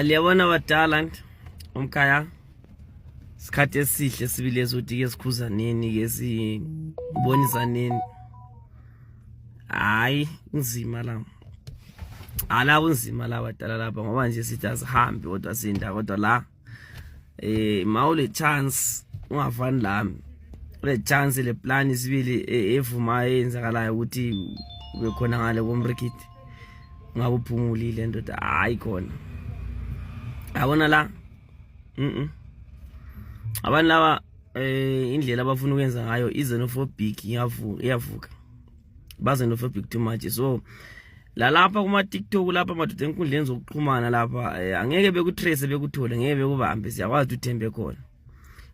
Liyabona badala umkhaya isikhathi esihle sibile sokuthi ke sikhuzaneni ke sibonisaneni. Hayi unzima la. Ala kunzima la badala lapha ngoba nje sithi asihambi kodwa sinda kodwa la mawule chance ungafani lami. Le chance le plan isibili evuma yenzakalayo ukuthi ube khona ngale komrikiti. Ngabe uphumulile ndoda hayi khona. Abona la abantu laba indlela abafuna ukwenza ngayo xenophobic iyavuka xenophobic too much. So lapha kuma TikTok lapha madoda enkundleni zokuxhumana lapha angeke bekutrace bekuthole ngeke bekubambe siyakwazi uthembe khona.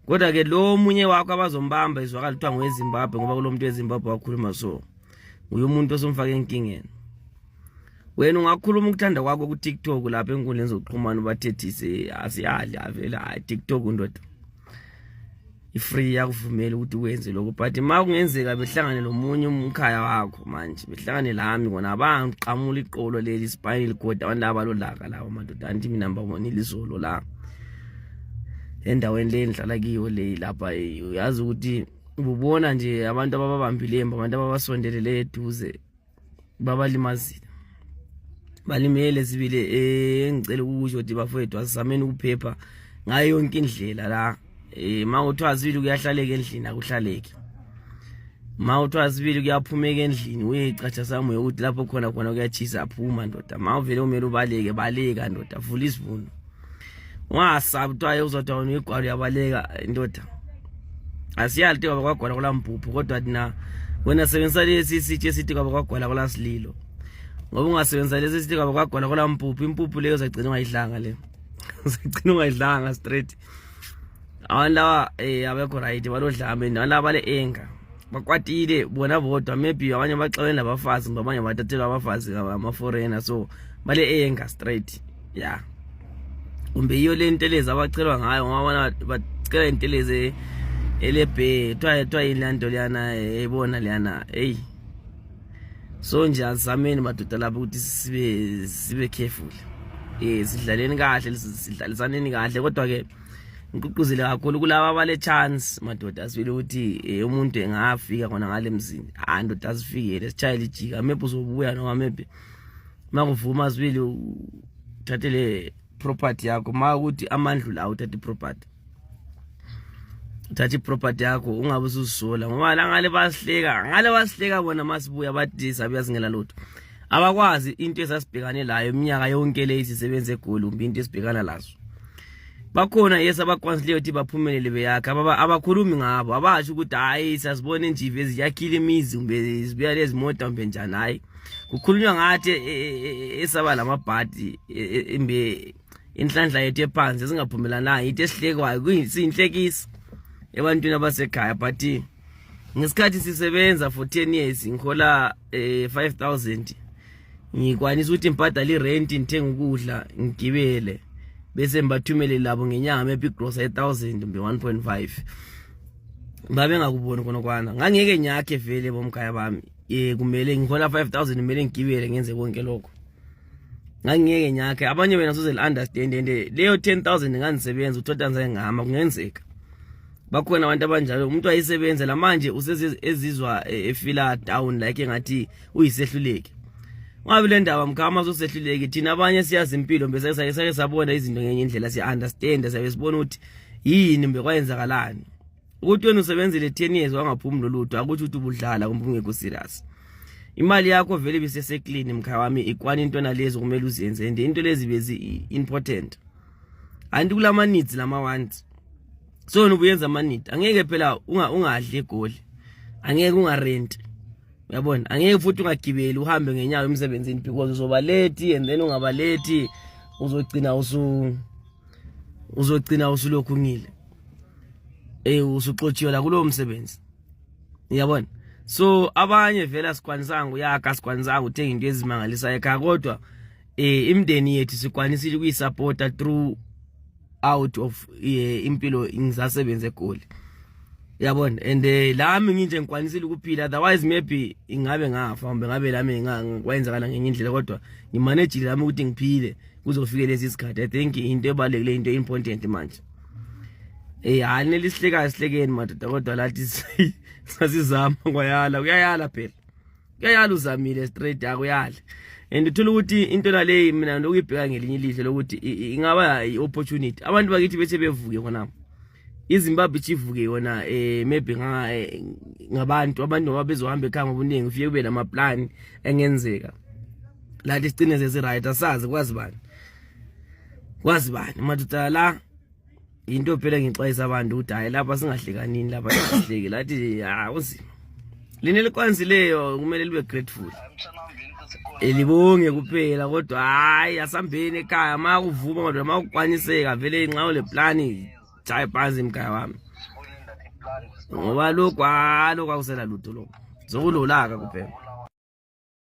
Kodwa ke lo munye wakho abazombamba izwakala kuthiwa ngoweZimbabwe ngoba kulomuntu weZimbabwe wakhuluma so uyo umuntu osomfaka enkingeni. Wena ungakhuluma ukuthanda kwakho ku TikTok lapha enkundleni zokuxhumana ubathethise asiyali avela TikTok ndoda ifree yakuvumela ukuthi wenze lokho but makungenzeka behlangane nomunye umkhaya wakho manje behlangane lami ngona abangiqamula iqolo leli spinal cord abantu abalolaka lawo madoda anti mina ngibabona ilizolo la endaweni le enhlala kiyo le lapha uyazi ukuthi ubona nje abantu ababambile abantu ababasondelele eduze babalimazile balimele sibile ngicela ukusho ukuthi bafowethu asizameni ukuphepha ngayo yonke indlela la mawuthiwa sibili kuyahlaleka endlini akuhlaleki mawuthiwa sibili kuyaphumeka endlini uyecatsha sami ukuthi lapho khona kuyachisa aphuma ndoda mawuvele umele ubaleke baleka ndoda vula isivuno ungasabi uthiwa uzothi wena igwalo yabaleka ndoda asiyali tika kwagwala kulampuphu kodwa thina wena sebenzisa lesi sitshe sithi kwagwala kulasililo ngoba ungasebenza lesi sithi kwagwala kulampuphu impuphu leyo zagcina ungayidlanga le zagcina ungayidlanga straight. Abantu laba abekho right balodlame nalaba le enga bakwatile bona bodwa maybe abanye baxabene labafazi ngabanye batathelwa abafazi ngama foreigner so bale enga straight yeah kumbe iyo le ntelezi abacelwa ngayo ngoba bacela intelezi elebe twa ilanto liyana ebona liyana so nje azameni madoda lapho ukuthi sibe careful sidlaleni kahle sidlalisaneni kahle kodwa ke ngikuquzile kakhulu kulabo abale chance madoda asibile ukuthi umuntu engafika khona ngale mzini ndoda asifikele sichayile ijika maybe uzobuya noma maybe makuvuma asibile uthathele property yakho makuthi amandlu la uthathe property uthathe property yakho ungabe ususola ngoba la ngale basihleka bona masibuya bathi sabuya singela lutho abakwazi into esasibhekane layo iminyaka yonke le isisebenze egolumbi into esibhekana lazo bakhona abakwanisileyo ukuthi baphumelele beyakha abakhulumi ngabo abasho ukuthi hayi sasibone nje eziyakhile imizi kumbe zibuya lezi moto mbe njani hayi kukhulunywa ngathi esaba lamabhadi imbe inhlanhla yethu ephansi singaphumelana into esihlekwayo kuyinhlekisa ebantwini abasekhaya but ngesikhathi sisebenza for 10 years ngikhola 5000 ngikwanisa ukuthi ngibhadale irent ngithenga ukudla ngigibele bese mbathumele labo ngenyanga maybe gross 1000 kumbe 1.5 babe ngakubona khona kwana ngangeke nyakhe vele bomkhaya bami kumele ngikhola 5000 kumele ngigibele ngenze konke lokho ngangeke nyakhe abanye bena soze understand leyo 10000 nganisebenza uthola ngama kungenzeka bakhona abantu abanjalo umuntu ayisebenza la manje usezizwa efila down like engathi uyisehluleki ngabe le ndaba mkhama sosehluleki thina abanye siyazi impilo bese sake sabona izinto ngenye indlela siya understand sabe sibona ukuthi yini mbe kwayenzakalani ukuthi wena usebenzile 10 years wangaphumi lolutho akuthi uthi ubudlala kumbe ungekho serious imali yakho vele bisese clean mkhaya wami ikwani into nalezo kumele uzenze into lezi bezi important anti kulama needs lama wants so ubuyenza ama need angeke phela ungadli egoli angeke ungarent uyabona angeke futhi ungagibeli uhambe ngenyawo emsebenzini because uzoba late and then ungaba late uzogcina usulokhu ngile usuxotshiwe la kulo msebenzi uyabona so abanye vela sikwanisanga uyakha sikwanisanga uthenga into ezimangalisa ekhaya kodwa imndeni yethu sikwanisile ukuyisupporta through out of impilo ngizasebenza egoli yabona and lami nginje ngikwanisile ukuphila, otherwise maybe ingabe ngafa kumbe ngabe lami ngakwenza ngenye indlela, kodwa ngimanage lami ukuthi ngiphile kuzofika lesi sikhathi. I think into ebalekile, into important manje. Hayi nelisihlekazi sihlekeni madoda, kodwa lathi sasizama kwayala, uyayala phela, uyayala uzamile straight akuyala. And uthola ukuthi into nale mina lokuyibheka ngelinye ilihlo lokuthi ingaba i-opportunity abantu bakithi bese bevuke khona iZimbabwe ichivuke yona, maybe ngabantu abantu bezohamba ekhaya ngobuningi, ufike kube nama plan engenzeka lathi sicine sesi-right, asazi kwazi bani madoda la. Into phela ngixwayisa abantu ukuthi hayi lapha singahlekanini, lapha sihleke lathi unzima. Lini likwanzileyo kumele libe grateful, libonge kuphela, kodwa hayi asambeni ekhaya makuvuma kodwa makukwaniseka vele inxa le plan chayi phansi imkhaya wami, ngoba lokho akusela lutho lokho zokulolaka kuphela.